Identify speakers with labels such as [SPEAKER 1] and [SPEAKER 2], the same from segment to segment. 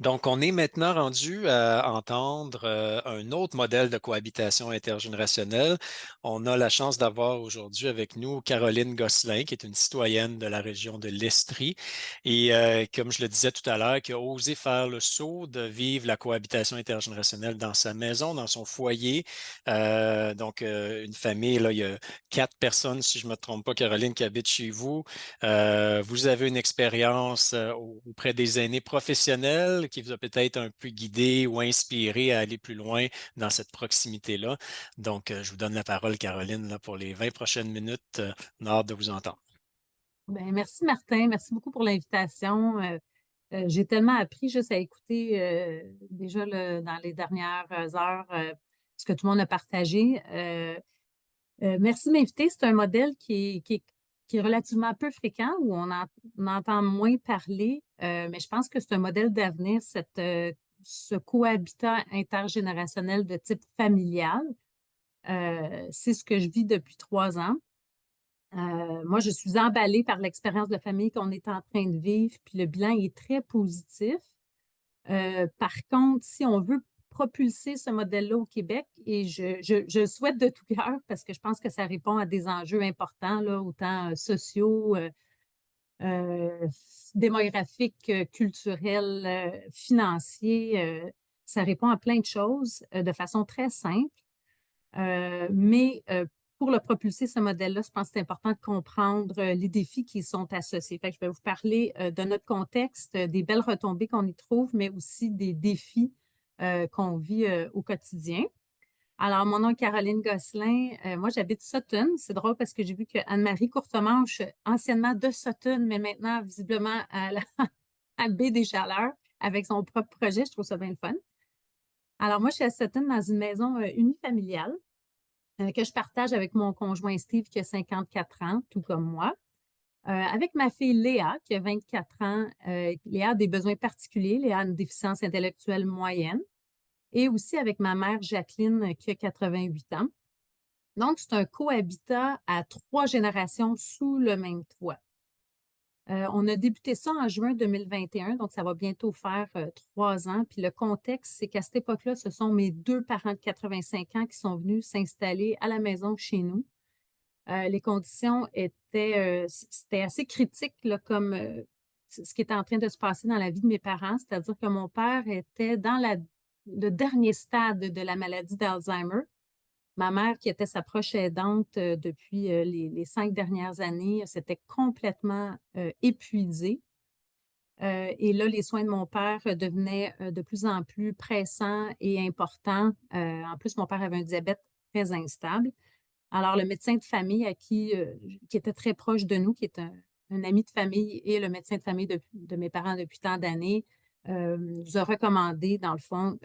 [SPEAKER 1] Donc, on est maintenant rendu à entendre un autre modèle de cohabitation intergénérationnelle. On a la chance d'avoir aujourd'hui avec nous Caroline Gosselin, qui est une citoyenne de la région de l'Estrie et, comme je le disais tout à l'heure, qui a osé faire le saut de vivre la cohabitation intergénérationnelle dans sa maison, dans son foyer. Une famille, là, il y a 4 personnes, si je ne me trompe pas, Caroline, qui habitent chez vous. Vous avez une expérience auprès des aînés professionnels qui vous a peut-être un peu guidé ou inspiré à aller plus loin dans cette proximité-là. Donc, je vous donne la parole, Caroline, là, pour les 20 prochaines minutes. On a hâte de vous entendre.
[SPEAKER 2] Ben, merci Martin, merci beaucoup pour l'invitation. J'ai tellement appris juste à écouter déjà dans les dernières heures ce que tout le monde a partagé. Merci de m'inviter. C'est un modèle qui est relativement peu fréquent, où on entend moins parler, mais je pense que c'est un modèle d'avenir, ce cohabitat intergénérationnel de type familial. C'est ce que je vis depuis 3 ans. Moi, je suis emballée par l'expérience de famille qu'on est en train de vivre, puis le bilan est très positif. Par contre, si on veut propulser ce modèle-là au Québec, et je le souhaite de tout cœur parce que je pense que ça répond à des enjeux importants, là, autant sociaux, euh, démographiques, culturels, financiers. Ça répond à plein de choses de façon très simple. Mais pour le propulser, ce modèle-là, je pense que c'est important de comprendre les défis qui y sont associés. Fait que je vais vous parler de notre contexte, des belles retombées qu'on y trouve, mais aussi des défis qu'on vit au quotidien. Alors, mon nom est Caroline Gosselin. Moi, j'habite Sutton. C'est drôle parce que j'ai vu que Anne-Marie Courtemanche, anciennement de Sutton, mais maintenant visiblement à Baie des Chaleurs, avec son propre projet. Je trouve ça bien le fun. Alors, moi, je suis à Sutton dans une maison unifamiliale que je partage avec mon conjoint Steve qui a 54 ans, tout comme moi. Avec ma fille Léa qui a 24 ans. Léa a des besoins particuliers. Léa a une déficience intellectuelle moyenne. Et aussi avec ma mère Jacqueline qui a 88 ans. Donc, c'est un cohabitat à 3 générations sous le même toit. On a débuté ça en juin 2021, donc ça va bientôt faire 3 ans. Puis le contexte, c'est qu'à cette époque-là, ce sont mes deux parents de 85 ans qui sont venus s'installer à la maison chez nous. Les conditions c'était assez critique, là, comme ce qui était en train de se passer dans la vie de mes parents, c'est-à-dire que mon père était dans le dernier stade de la maladie d'Alzheimer. Ma mère, qui était sa proche aidante depuis les 5 dernières années, s'était complètement épuisée. Et là, les soins de mon père devenaient de plus en plus pressants et importants. En plus, mon père avait un diabète très instable. Alors, le médecin de famille qui était très proche de nous, qui est un ami de famille et le médecin de famille de mes parents depuis tant d'années, nous a recommandé, dans le fond,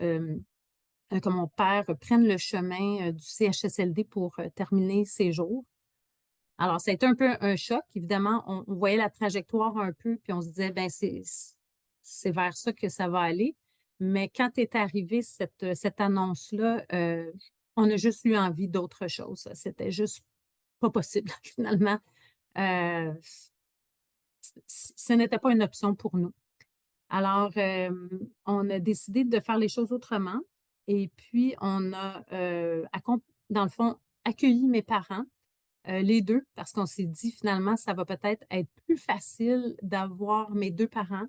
[SPEAKER 2] que mon père prenne le chemin du CHSLD pour terminer ses jours. Alors, ça a été un peu un choc. Évidemment, on voyait la trajectoire un peu, puis on se disait, ben c'est vers ça que ça va aller. Mais quand est arrivée cette annonce-là, on a juste eu envie d'autre chose. C'était juste pas possible, finalement. Euh, Ce n'était pas une option pour nous. Alors, on a décidé de faire les choses autrement. Et puis, on a, dans le fond, accueilli mes parents, les deux, parce qu'on s'est dit finalement, ça va peut-être être plus facile d'avoir mes deux parents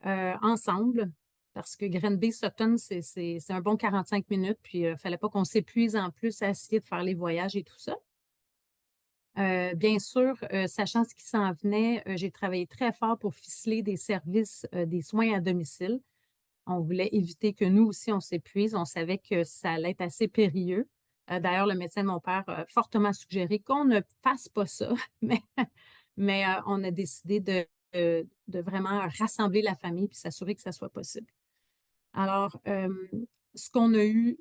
[SPEAKER 2] ensemble, parce que Granby-Sutton, c'est un bon 45 minutes, puis il ne fallait pas qu'on s'épuise en plus à essayer de faire les voyages et tout ça. Bien sûr, sachant ce qui s'en venait, j'ai travaillé très fort pour ficeler des services, des soins à domicile. On voulait éviter que nous aussi, on s'épuise. On savait que ça allait être assez périlleux. D'ailleurs, le médecin de mon père a fortement suggéré qu'on ne fasse pas ça, mais on a décidé de vraiment rassembler la famille puis s'assurer que ça soit possible. Alors, ce qu'on a eu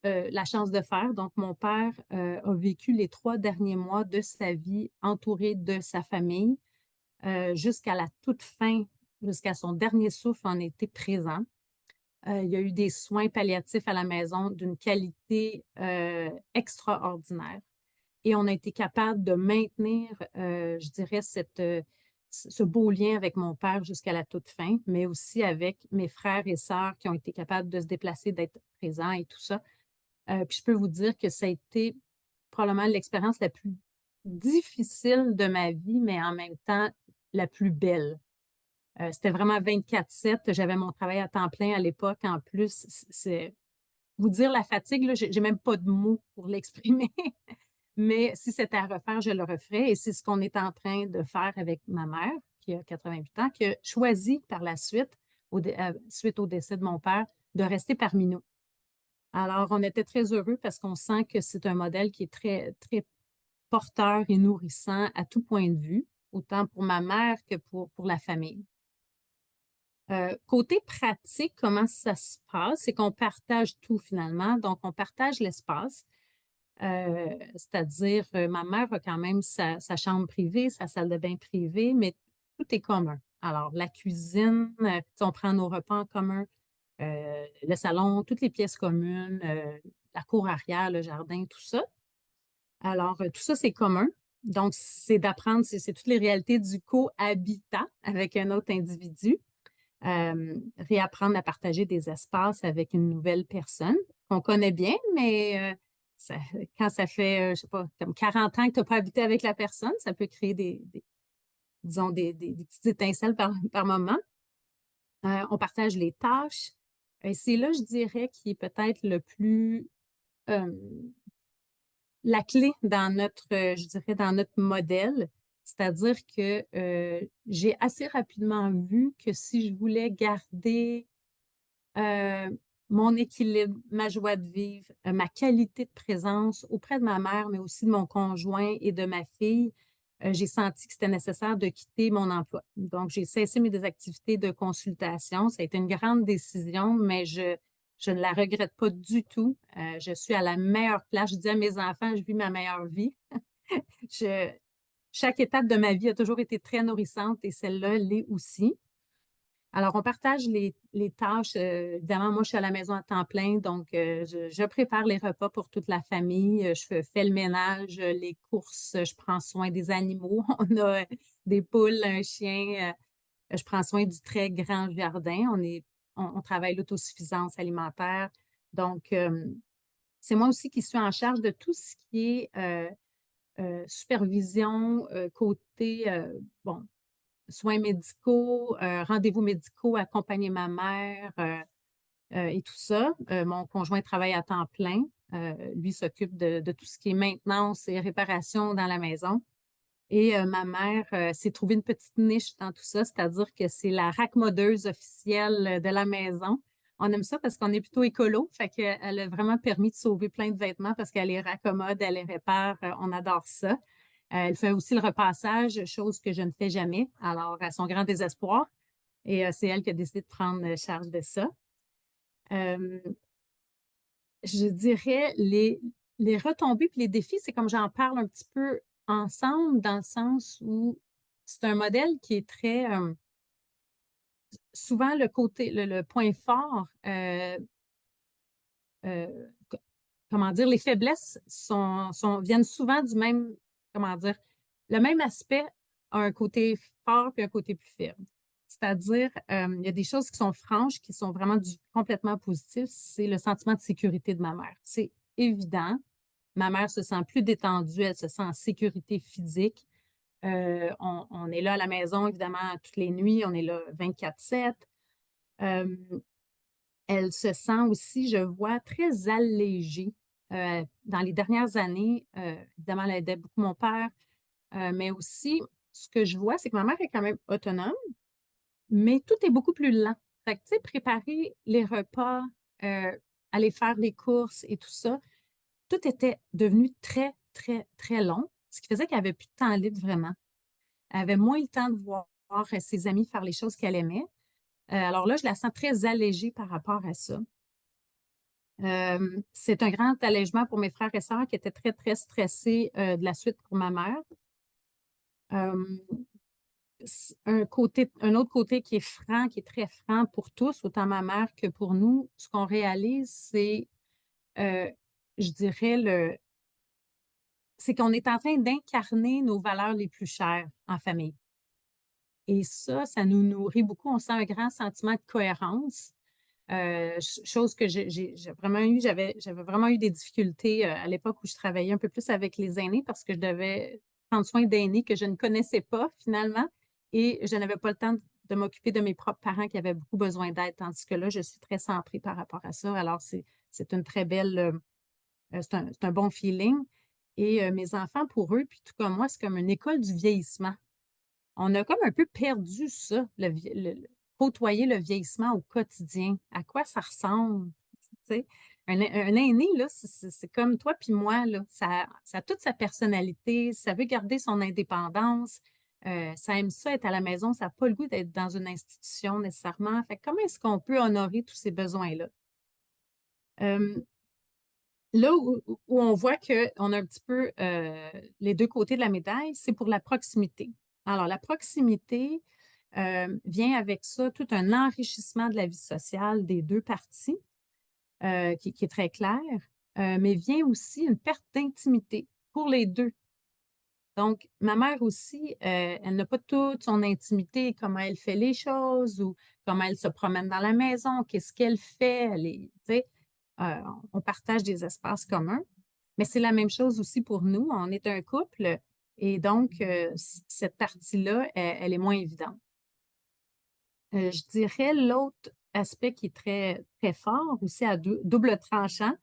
[SPEAKER 2] la chance de faire, donc mon père a vécu les 3 derniers mois de sa vie entouré de sa famille jusqu'à la toute fin, jusqu'à son dernier souffle en été présent. Il y a eu des soins palliatifs à la maison d'une qualité extraordinaire. Et on a été capable de maintenir, je dirais, ce beau lien avec mon père jusqu'à la toute fin, mais aussi avec mes frères et sœurs qui ont été capables de se déplacer, d'être présents et tout ça. Puis je peux vous dire que ça a été probablement l'expérience la plus difficile de ma vie, mais en même temps la plus belle. C'était vraiment 24/7. J'avais mon travail à temps plein à l'époque en plus. C'est vous dire la fatigue, là, j'ai même pas de mots pour l'exprimer. Mais si c'était à refaire, je le referais et c'est ce qu'on est en train de faire avec ma mère, qui a 88 ans, qui a choisi par la suite, suite au décès de mon père, de rester parmi nous. Alors, on était très heureux parce qu'on sent que c'est un modèle qui est très, très porteur et nourrissant à tout point de vue, autant pour ma mère que pour la famille. Côté pratique, comment ça se passe? C'est qu'on partage tout finalement. Donc, on partage l'espace. C'est-à-dire, ma mère a quand même sa chambre privée, sa salle de bain privée, mais tout est commun. Alors, la cuisine, on prend nos repas en commun, le salon, toutes les pièces communes, la cour arrière, le jardin, tout ça. Alors, tout ça, c'est commun. Donc, c'est d'apprendre, c'est toutes les réalités du cohabitat avec un autre individu. Réapprendre à partager des espaces avec une nouvelle personne qu'on connaît bien, mais ça, quand ça fait, je sais pas, comme 40 ans que tu n'as pas habité avec la personne, ça peut créer disons, des petites étincelles par moment. On partage les tâches. Et c'est là, je dirais, qui est peut-être le plus euh, la clé dans notre, je dirais, dans notre modèle. C'est-à-dire que j'ai assez rapidement vu que si je voulais garder euh, mon équilibre, ma joie de vivre, ma qualité de présence auprès de ma mère, mais aussi de mon conjoint et de ma fille, j'ai senti que c'était nécessaire de quitter mon emploi. Donc, j'ai cessé mes activités de consultation. Ça a été une grande décision, mais je ne la regrette pas du tout. Je suis à la meilleure place. Je dis à mes enfants, je vis ma meilleure vie. Je, chaque étape de ma vie a toujours été très nourrissante et celle-là l'est aussi. Alors, on partage les tâches. Évidemment, moi, je suis à la maison à temps plein, donc je prépare les repas pour toute la famille. Fais le ménage, les courses, je prends soin des animaux. On a des poules, un chien. Je prends soin du très grand jardin. On travaille l'autosuffisance alimentaire. Donc, c'est moi aussi qui suis en charge de tout ce qui est supervision côté, bon, soins médicaux, rendez-vous médicaux, accompagner ma mère et tout ça. Mon conjoint travaille à temps plein. Lui s'occupe de tout ce qui est maintenance et réparation dans la maison. Et ma mère s'est trouvée une petite niche dans tout ça, c'est-à-dire que c'est la raccommodeuse officielle de la maison. On aime ça parce qu'on est plutôt écolo, fait qu'elle a vraiment permis de sauver plein de vêtements parce qu'elle les raccommode, elle les répare, on adore ça. Elle fait aussi le repassage, chose que je ne fais jamais, alors à son grand désespoir. Et c'est elle qui a décidé de prendre charge de ça. Euh, je dirais les retombées puis les défis, c'est comme j'en parle un petit peu ensemble, dans le sens où c'est un modèle qui est très souvent le point fort, euh, co- comment dire, les faiblesses viennent souvent du même, comment dire, le même aspect a un côté fort puis un côté plus faible. C'est-à-dire, il y a des choses qui sont franches, qui sont vraiment complètement positives. C'est le sentiment de sécurité de ma mère. C'est évident. Ma mère se sent plus détendue, elle se sent en sécurité physique. On est là à la maison, évidemment, toutes les nuits, on est là 24/7. Euh, Elle se sent aussi, je vois, très allégée. Dans les dernières années, évidemment, elle aidait beaucoup mon père, mais aussi, ce que je vois, c'est que ma mère est quand même autonome, mais tout est beaucoup plus lent. Fait que, tu sais, préparer les repas, euh, aller faire les courses et tout ça, tout était devenu très, très, très long, ce qui faisait qu'elle avait plus de temps libre vraiment. Elle avait moins le temps de voir ses amis faire les choses qu'elle aimait. Alors là, je la sens très allégée par rapport à ça. C'est un grand allègement pour mes frères et sœurs qui étaient très, très stressés de la suite pour ma mère. Euh, un autre côté qui est franc, qui est très franc pour tous, autant ma mère que pour nous, ce qu'on réalise, c'est, euh, je dirais, c'est qu'on est en train d'incarner nos valeurs les plus chères en famille. Et ça nous nourrit beaucoup. On sent un grand sentiment de cohérence, chose que j'ai vraiment eu j'avais vraiment eu des difficultés, à l'époque où je travaillais un peu plus avec les aînés parce que je devais prendre soin d'aînés que je ne connaissais pas finalement et je n'avais pas le temps de m'occuper de mes propres parents qui avaient beaucoup besoin d'aide, tandis que là, je suis très centrée par rapport à ça. Alors c'est une très belle, c'est un bon feeling et mes enfants, pour eux, puis tout comme moi, c'est comme une école du vieillissement. On a comme un peu perdu ça, côtoyer le vieillissement au quotidien. À quoi ça ressemble? Tu sais? Un aîné, là, c'est comme toi puis moi, là. Ça a toute sa personnalité, ça veut garder son indépendance, ça aime ça être à la maison, ça n'a pas le goût d'être dans une institution nécessairement. Fait que comment est-ce qu'on peut honorer tous ces besoins-là? Euh, Là où on voit qu'on a un petit peu les deux côtés de la médaille, c'est pour la proximité. Alors, la proximité vient avec ça tout un enrichissement de la vie sociale des deux parties, qui est très clair, mais vient aussi une perte d'intimité pour les deux. Donc, ma mère aussi, elle n'a pas toute son intimité, comment elle fait les choses ou comment elle se promène dans la maison, qu'est-ce qu'elle fait. Tu sais, euh, on partage des espaces communs, mais c'est la même chose aussi pour nous. On est un couple et donc, cette partie-là, elle est moins évidente. Je dirais l'autre aspect qui est très, très fort aussi à double tranchant,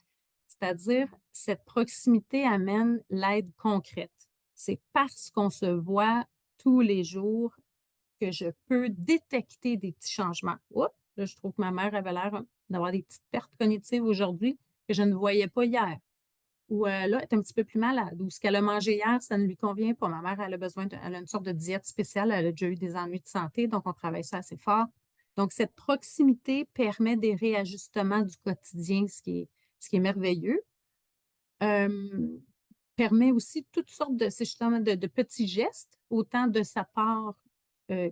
[SPEAKER 2] c'est-à-dire cette proximité amène l'aide concrète. C'est parce qu'on se voit tous les jours que je peux détecter des petits changements. Oups, là, je trouve que ma mère avait l'air d'avoir des petites pertes cognitives aujourd'hui que je ne voyais pas hier. Ou là, elle est un petit peu plus malade. Ou ce qu'elle a mangé hier, ça ne lui convient pas. Ma mère, elle a besoin elle a une sorte de diète spéciale. Elle a déjà eu des ennuis de santé, donc on travaille ça assez fort. Donc, cette proximité permet des réajustements du quotidien, ce qui est merveilleux. Euh, Permet aussi toutes sortes de, c'est justement de petits gestes, autant de sa part euh,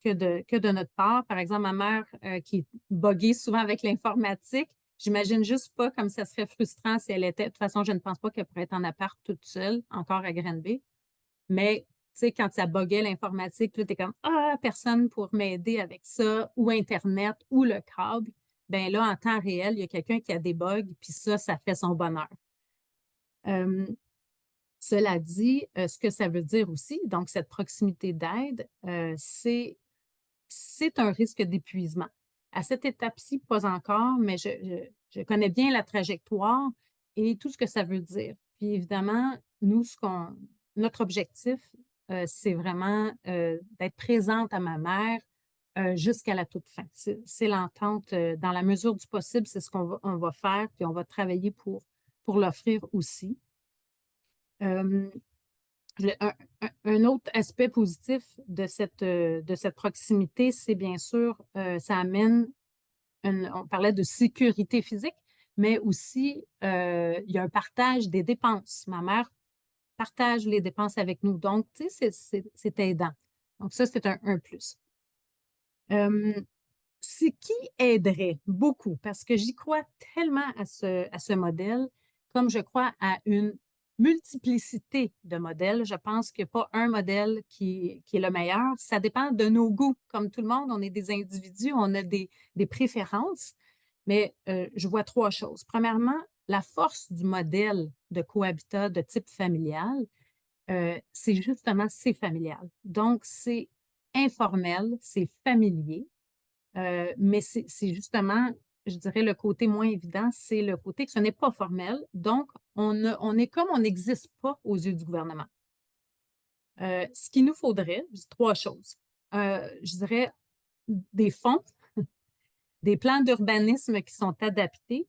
[SPEAKER 2] que de notre part. Par exemple, ma mère qui est boguée souvent avec l'informatique, j'imagine juste pas comme ça serait frustrant si elle était. De toute façon, je ne pense pas qu'elle pourrait être en appart toute seule, encore à Granby. Mais tu sais, quand ça boguait l'informatique, tu es comme ah, personne pour m'aider avec ça, ou Internet, ou le câble. Ben là, en temps réel, il y a quelqu'un qui a des bugs, puis ça fait son bonheur. Euh, Cela dit, ce que ça veut dire aussi, donc cette proximité d'aide, c'est un risque d'épuisement. À cette étape-ci, pas encore, mais je connais bien la trajectoire et tout ce que ça veut dire. Puis évidemment, nous, notre objectif, c'est vraiment d'être présente à ma mère jusqu'à la toute fin. C'est l'entente, dans la mesure du possible, c'est ce qu'on va faire, puis on va travailler pour l'offrir aussi. Euh, un autre aspect positif de cette proximité, c'est bien sûr, ça amène, on parlait de sécurité physique, mais aussi, il y a un partage des dépenses. Ma mère partage les dépenses avec nous. Donc, tu sais, c'est aidant. Donc, ça, c'est un plus. Euh, Ce qui aiderait beaucoup, parce que j'y crois tellement à ce modèle, comme je crois à une multiplicité de modèles. Je pense qu'il n'y a pas un modèle qui est le meilleur. Ça dépend de nos goûts. Comme tout le monde, on est des individus, on a des préférences, mais je vois trois choses. Premièrement, la force du modèle de cohabitat de type familial, c'est familial. Donc, c'est informel, c'est familier. Mais c'est justement, je dirais, le côté moins évident, c'est le côté que ce n'est pas formel. Donc, on est comme on n'existe pas aux yeux du gouvernement. Ce qu'il nous faudrait, trois choses. Je dirais des fonds, des plans d'urbanisme qui sont adaptés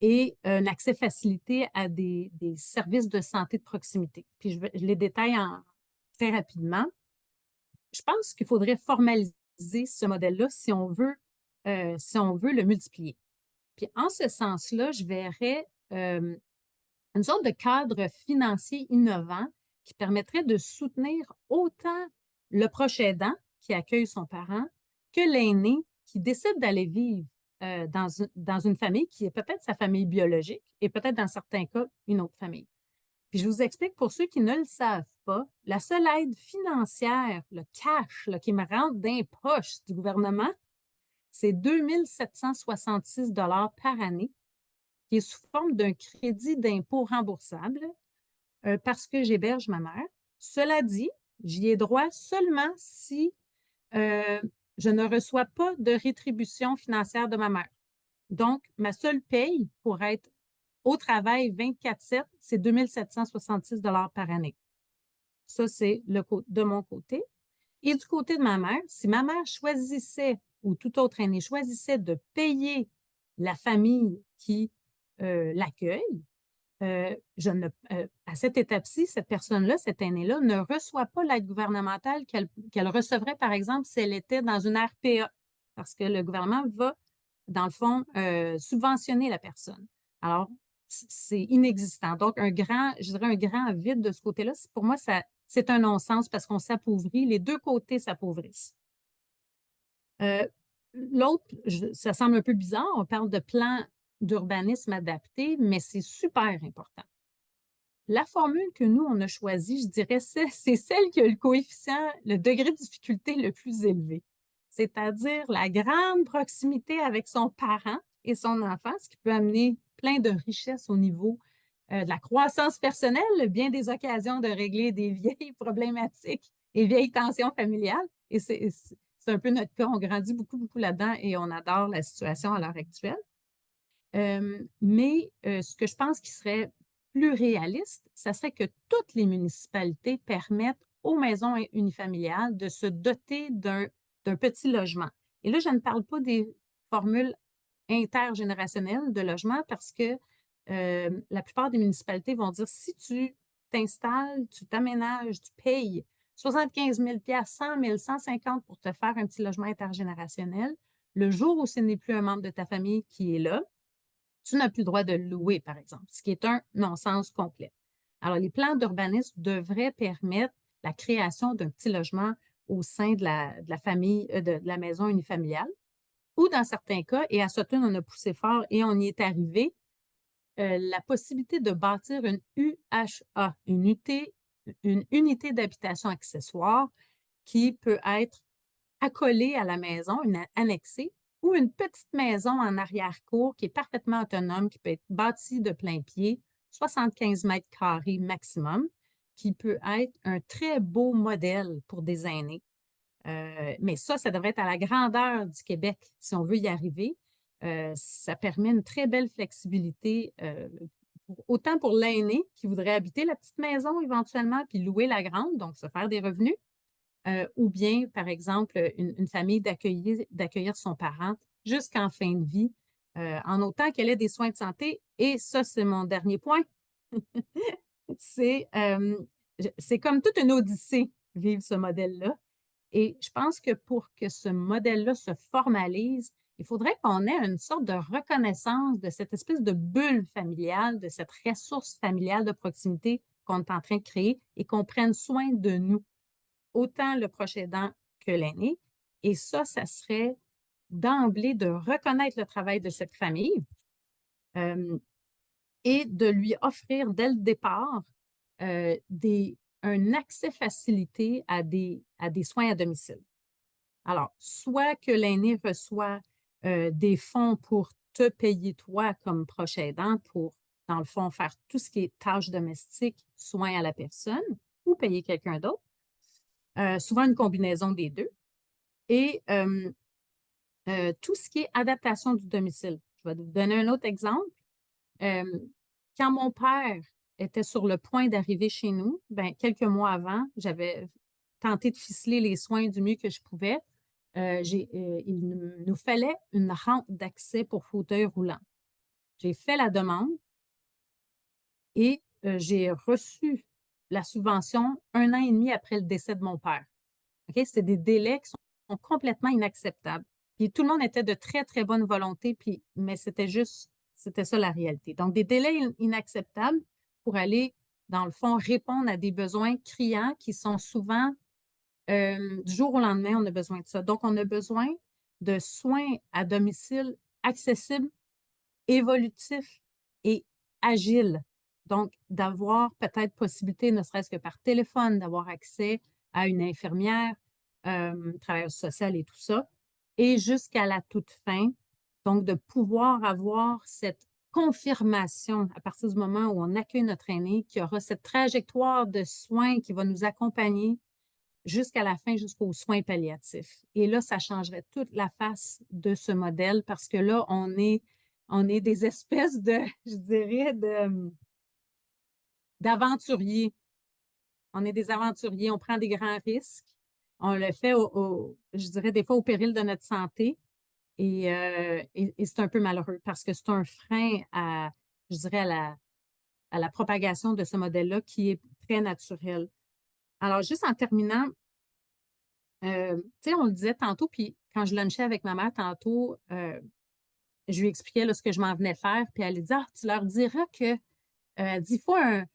[SPEAKER 2] et un accès facilité à des services de santé de proximité. Puis je les détaille très rapidement. Je pense qu'il faudrait formaliser ce modèle-là si on veut le multiplier. Puis en ce sens-là, je verrais une sorte de cadre financier innovant qui permettrait de soutenir autant le proche aidant qui accueille son parent que l'aîné qui décide d'aller vivre dans une famille qui est peut-être sa famille biologique et peut-être dans certains cas une autre famille. Puis je vous explique pour ceux qui ne le savent pas, la seule aide financière, le cash là, qui me rentre dans les poches du gouvernement, c'est 2 766 par année, qui est sous forme d'un crédit d'impôt remboursable parce que j'héberge ma mère. Cela dit, j'y ai droit seulement si euh, je ne reçois pas de rétribution financière de ma mère. Donc, ma seule paye pour être au travail 24/7, c'est 2 766 par année. Ça, c'est de mon côté. Et du côté de ma mère, si ma mère choisissait, ou tout autre aîné choisissait de payer la famille qui l'accueille, à cette étape-ci, cette personne-là, cet aîné-là, ne reçoit pas l'aide gouvernementale qu'elle recevrait, par exemple, si elle était dans une RPA, parce que le gouvernement va, dans le fond, subventionner la personne. Alors, c'est inexistant. Donc, je dirais un grand vide de ce côté-là. Pour moi, c'est un non-sens parce qu'on s'appauvrit. Les deux côtés s'appauvrissent. L'autre, ça semble un peu bizarre, on parle de plan d'urbanisme adapté, mais c'est super important. La formule que nous, on a choisie, je dirais, c'est celle qui a le coefficient, le degré de difficulté le plus élevé. C'est-à-dire la grande proximité avec son parent et son enfant, ce qui peut amener plein de richesses au niveau de la croissance personnelle, bien des occasions de régler des vieilles problématiques et vieilles tensions familiales. Et c'est un peu notre cas. On grandit beaucoup, beaucoup là-dedans et on adore la situation à l'heure actuelle. Mais ce que je pense qui serait plus réaliste, ça serait que toutes les municipalités permettent aux maisons unifamiliales de se doter d'un petit logement. Et là, je ne parle pas des formules intergénérationnelles de logement parce que la plupart des municipalités vont dire si tu t'installes, tu t'aménages, tu payes 75 000 100 000 150 pour te faire un petit logement intergénérationnel, le jour où ce n'est plus un membre de ta famille qui est là, tu n'as plus le droit de le louer, par exemple, ce qui est un non-sens complet. Alors, les plans d'urbanisme devraient permettre la création d'un petit logement au sein de la famille, de la maison unifamiliale, ou dans certains cas, et à Sutton, on a poussé fort et on y est arrivé, la possibilité de bâtir une UHA, une unité d'habitation accessoire qui peut être accolée à la maison, annexée, ou une petite maison en arrière-cour qui est parfaitement autonome, qui peut être bâtie de plein pied, 75 mètres carrés maximum, qui peut être un très beau modèle pour des aînés. Mais ça devrait être à la grandeur du Québec si on veut y arriver. Ça permet une très belle flexibilité, autant pour l'aîné qui voudrait habiter la petite maison éventuellement, puis louer la grande, donc se faire des revenus, ou bien, par exemple, une famille d'accueillir son parent jusqu'en fin de vie, en autant qu'elle ait des soins de santé. Et ça, c'est mon dernier point. C'est comme toute une odyssée, vivre ce modèle-là. Et je pense que pour que ce modèle-là se formalise, il faudrait qu'on ait une sorte de reconnaissance de cette espèce de bulle familiale, de cette ressource familiale de proximité qu'on est en train de créer et qu'on prenne soin de nous, autant le proche aidant que l'aîné. Et ça serait d'emblée de reconnaître le travail de cette famille euh, et de lui offrir dès le départ un accès facilité à des soins à domicile. Alors, soit que l'aîné reçoit des fonds pour te payer toi comme proche aidant pour, dans le fond, faire tout ce qui est tâches domestiques, soins à la personne, ou payer quelqu'un d'autre. Souvent une combinaison des deux. Et tout ce qui est adaptation du domicile. Je vais vous donner un autre exemple. Quand mon père était sur le point d'arriver chez nous, ben, quelques mois avant, j'avais tenté de ficeler les soins du mieux que je pouvais. Il nous fallait une rampe d'accès pour fauteuil roulant. J'ai fait la demande et j'ai reçu la subvention 1 an et demi après le décès de mon père. Okay? C'était des délais qui sont complètement inacceptables. Puis tout le monde était de très, très bonne volonté, mais c'était ça la réalité. Donc, des délais inacceptables pour aller, dans le fond, répondre à des besoins criants qui sont souvent, du jour au lendemain, on a besoin de ça. Donc, on a besoin de soins à domicile accessibles, évolutifs et agiles. Donc, d'avoir peut-être possibilité, ne serait-ce que par téléphone, d'avoir accès à une infirmière, travailleuse sociale et tout ça, et jusqu'à la toute fin, donc de pouvoir avoir cette confirmation à partir du moment où on accueille notre aîné, qu'il y aura cette trajectoire de soins qui va nous accompagner jusqu'à la fin, jusqu'aux soins palliatifs. Et là, ça changerait toute la face de ce modèle parce que là, on est des espèces de, je dirais, d'aventuriers. On est des aventuriers, on prend des grands risques. On le fait, je dirais, des fois au péril de notre santé. Et c'est un peu malheureux parce que c'est un frein à, je dirais, à la propagation de ce modèle-là qui est très naturel. Alors, juste en terminant, tu sais, on le disait tantôt, puis quand je lunchais avec ma mère tantôt, je lui expliquais là, ce que je m'en venais faire, puis elle dit, ah, tu leur diras que, elle dit, il faut tu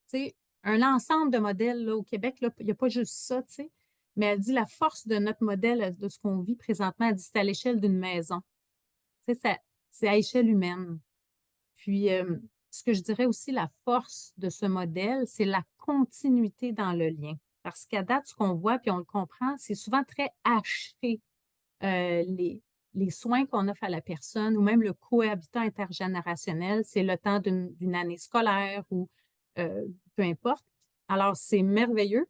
[SPEAKER 2] sais, un ensemble de modèles là, au Québec, là, il n'y a pas juste ça, tu sais, mais elle dit, la force de notre modèle, de ce qu'on vit présentement, elle dit, c'est à l'échelle d'une maison. Tu sais, c'est à échelle humaine. Puis, ce que je dirais aussi, la force de ce modèle, c'est la continuité dans le lien. Parce qu'à date, ce qu'on voit, puis on le comprend, c'est souvent très haché. Euh, les, les soins qu'on offre à la personne ou même le cohabitat intergénérationnel, c'est le temps d'une année scolaire ou peu importe. Alors, c'est merveilleux,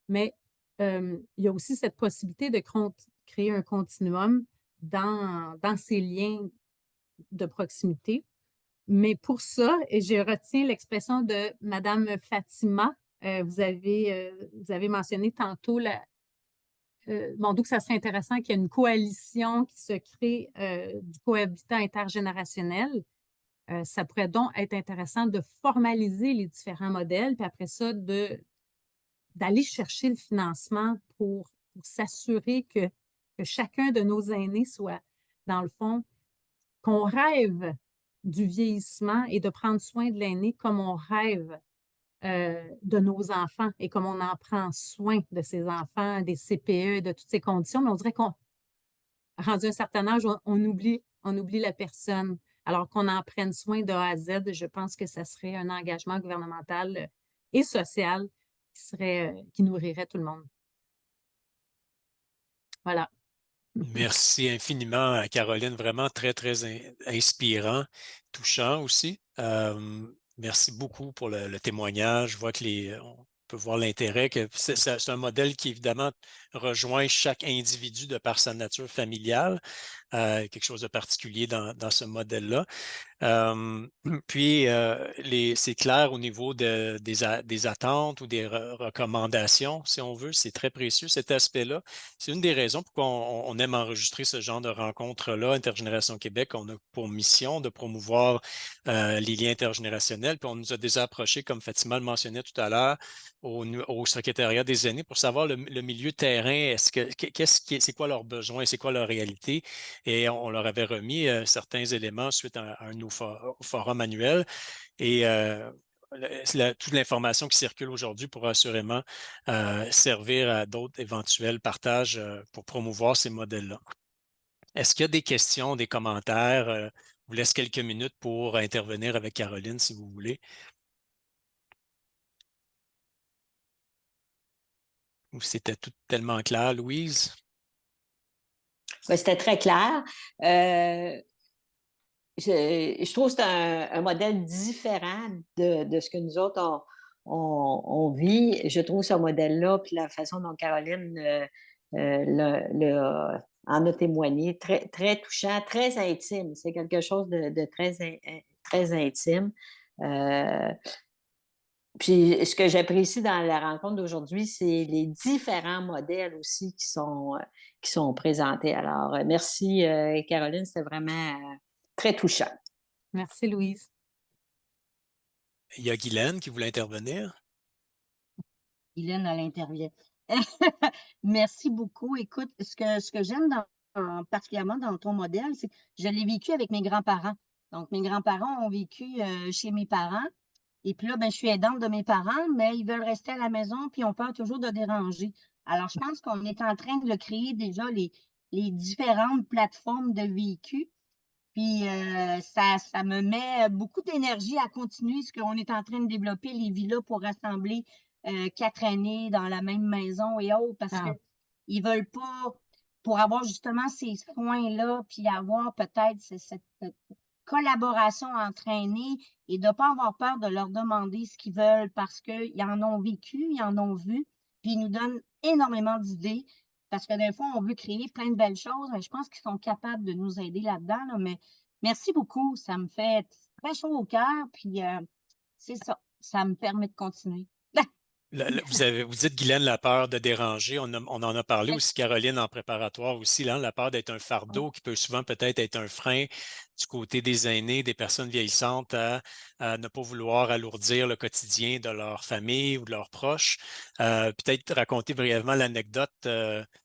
[SPEAKER 2] mais il y a aussi cette possibilité de créer un continuum dans ces liens de proximité. Mais pour ça, et je retiens l'expression de Madame Fatima, vous avez mentionné tantôt bon, donc ça serait intéressant qu'il y ait une coalition qui se crée du cohabitat intergénérationnel. Ça pourrait donc être intéressant de formaliser les différents modèles, puis après ça, d'aller chercher le financement pour s'assurer que chacun de nos aînés soit, dans le fond, qu'on rêve du vieillissement et de prendre soin de l'aîné comme on rêve de nos enfants et comme on en prend soin de ces enfants, des CPE, de toutes ces conditions, mais on dirait qu'on, rendu un certain âge, on oublie la personne. Alors qu'on en prenne soin de A à Z, je pense que ça serait un engagement gouvernemental et social qui nourrirait tout le monde. Voilà.
[SPEAKER 1] Merci infiniment, Caroline. Vraiment très, très inspirant, touchant aussi. Merci beaucoup pour le témoignage. Je vois que on peut voir l'intérêt que c'est un modèle qui, évidemment, rejoint chaque individu de par sa nature familiale. Quelque chose de particulier dans ce modèle-là. Euh, puis, c'est clair au niveau des attentes ou des recommandations, si on veut. C'est très précieux, cet aspect-là. C'est une des raisons pourquoi on aime enregistrer ce genre de rencontres-là. Intergénération Québec, on a pour mission de promouvoir les liens intergénérationnels. Puis on nous a déjà approchés, comme Fatima le mentionnait tout à l'heure, au secrétariat des aînés pour savoir le milieu terrain, c'est quoi leurs besoins, c'est quoi leur réalité. Et on leur avait remis certains éléments suite à un au forum annuel. Et toute l'information qui circule aujourd'hui pourra assurément servir à d'autres éventuels partages pour promouvoir ces modèles-là. Est-ce qu'il y a des questions, des commentaires? Je vous laisse quelques minutes pour intervenir avec Caroline si vous voulez. Ou c'était tout tellement clair, Louise?
[SPEAKER 3] Oui, c'était très clair. Je trouve que c'est un modèle différent de ce que nous autres, on vit. Je trouve ce modèle-là, puis la façon dont Caroline en a témoigné, très, très touchant, très intime. C'est quelque chose de très, très intime. Puis ce que j'apprécie dans la rencontre d'aujourd'hui, c'est les différents modèles aussi qui sont présentés. Alors, merci Caroline, c'était vraiment très touchant.
[SPEAKER 2] Merci, Louise.
[SPEAKER 1] Il y a Guylaine qui voulait intervenir.
[SPEAKER 4] Guylaine à l'intervient. Merci beaucoup. Écoute, ce que j'aime particulièrement dans ton modèle, c'est que je l'ai vécu avec mes grands-parents. Donc, mes grands-parents ont vécu chez mes parents. Et puis là, ben, je suis aidante de mes parents, mais ils veulent rester à la maison, puis on peur toujours de déranger. Alors, je pense qu'on est en train de créer déjà les différentes plateformes de vécu. Puis ça me met beaucoup d'énergie à continuer ce qu'on est en train de développer, les villas pour rassembler 4 aînés dans la même maison et autres, parce
[SPEAKER 2] Ah,
[SPEAKER 4] qu'ils veulent pas, pour avoir justement ces soins-là, puis avoir peut-être cette collaboration entre aînés et de ne pas avoir peur de leur demander ce qu'ils veulent parce qu'ils en ont vécu, ils en ont vu, puis ils nous donnent énormément d'idées. Parce que des fois, on veut créer plein de belles choses. Je pense qu'ils sont capables de nous aider là-dedans. Là, mais merci beaucoup. Ça me fait très chaud au cœur. Puis c'est ça. Ça me permet de continuer.
[SPEAKER 1] Vous dites, Guylaine, la peur de déranger. On en a parlé aussi, Caroline, en préparatoire aussi, là, la peur d'être un fardeau qui peut souvent peut-être être un frein du côté des aînés, des personnes vieillissantes à ne pas vouloir alourdir le quotidien de leur famille ou de leurs proches. Peut-être raconter brièvement l'anecdote.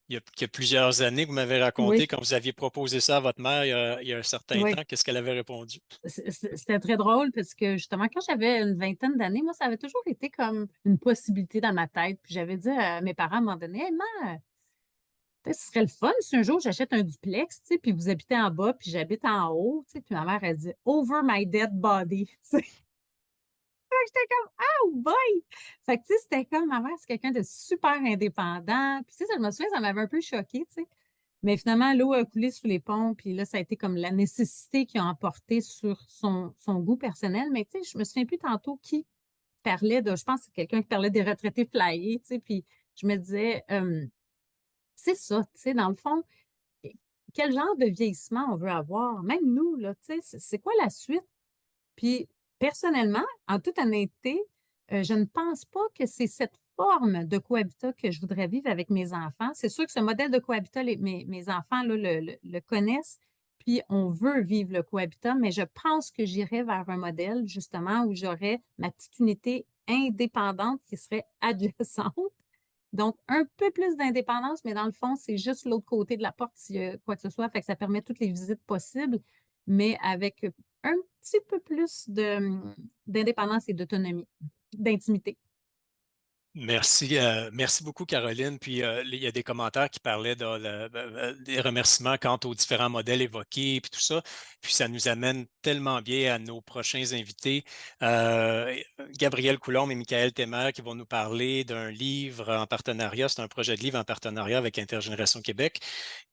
[SPEAKER 1] Il y a plusieurs années que vous m'avez raconté
[SPEAKER 2] oui,
[SPEAKER 1] quand vous aviez proposé ça à votre mère il y a un certain
[SPEAKER 2] oui.
[SPEAKER 1] temps. Qu'est-ce qu'elle avait répondu?
[SPEAKER 2] C'était très drôle parce que justement, quand j'avais une vingtaine d'années, moi, ça avait toujours été comme une possibilité dans ma tête. Puis j'avais dit à mes parents à un moment donné, hey, maman, peut-être ce serait le fun si un jour j'achète un duplex, tu sais, puis vous habitez en bas, puis j'habite en haut, tu sais. Puis ma mère, elle dit, over my dead body. Tu sais. J'étais comme, oh boy! Fait que, tu sais, c'était comme, ma mère, c'est quelqu'un de super indépendant. Puis, tu sais, ça, je me souviens, ça m'avait un peu choquée, tu sais. Mais finalement, l'eau a coulé sous les ponts, puis là, ça a été comme la nécessité qui a emporté sur son goût personnel. Mais tu sais, je me souviens plus tantôt qui parlait de, je pense que c'est quelqu'un qui parlait des retraités flyés, tu sais, puis je me disais, c'est ça, tu sais, dans le fond, quel genre de vieillissement on veut avoir? Même nous, là, tu sais, c'est quoi la suite? Puis, personnellement, en toute honnêteté, je ne pense pas que c'est cette forme de cohabitat que je voudrais vivre avec mes enfants. C'est sûr que ce modèle de cohabitat, mes enfants là, le connaissent, puis on veut vivre le cohabitat, mais je pense que j'irais vers un modèle, justement, où j'aurais ma petite unité indépendante qui serait adjacente. Donc, un peu plus d'indépendance, mais dans le fond, c'est juste l'autre côté de la porte s'il y a quoi que ce soit. Fait que ça permet toutes les visites possibles, mais avec un petit peu plus d'indépendance et d'autonomie, d'intimité.
[SPEAKER 1] Merci beaucoup, Caroline. Puis il y a des commentaires qui parlaient des remerciements quant aux différents modèles évoqués, puis tout ça. Puis ça nous amène tellement bien à nos prochains invités, Gabriel Coulombe et Michael Temer, qui vont nous parler d'un livre en partenariat. C'est un projet de livre en partenariat avec Intergénération Québec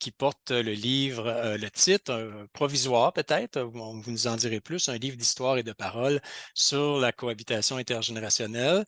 [SPEAKER 1] qui porte le livre, le titre, provisoire peut-être, vous nous en direz plus, un livre d'histoire et de parole sur la cohabitation intergénérationnelle.